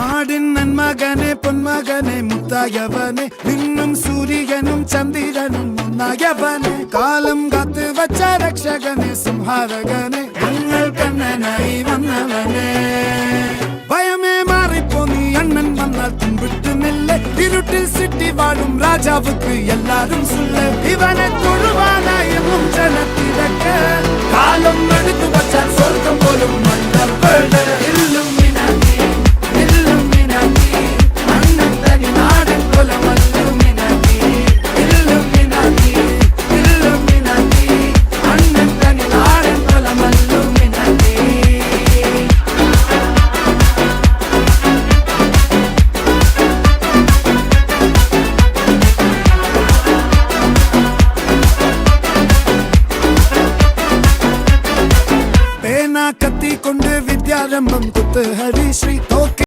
നാടിൻ നന്മകനെ പൊന്മകനെ മുത്തായവനെ നിന്നും സൂര്യനും ചന്ദ്രനും ഒന്നായവനെ കാലം കാത്ത് വച്ച രക്ഷകനെ സംഹാരകനെ ഞങ്ങൾ കണ്ണനായി വന്നവനെ ഭയമേ മാറിപ്പോ നീ അണ്ണൻ വന്നാൽ തുമ്പിട്ട് നെല്ല് ഇരുട്ടിൽ സിറ്റി വാഴും രാജാവുക്ക് എല്ലാരും സുല്ല് ഇവനെ തൊഴുവാനായും ജനത്തിരക്ക് കാലം എടുത്തു വച്ചാൽ സ്വർഗം പോലും മണ്ണപ്പേട് കത്തിക്കൊണ്ട് വിദ്യാരംഭം കുത്ത് ഹരിശ്രീ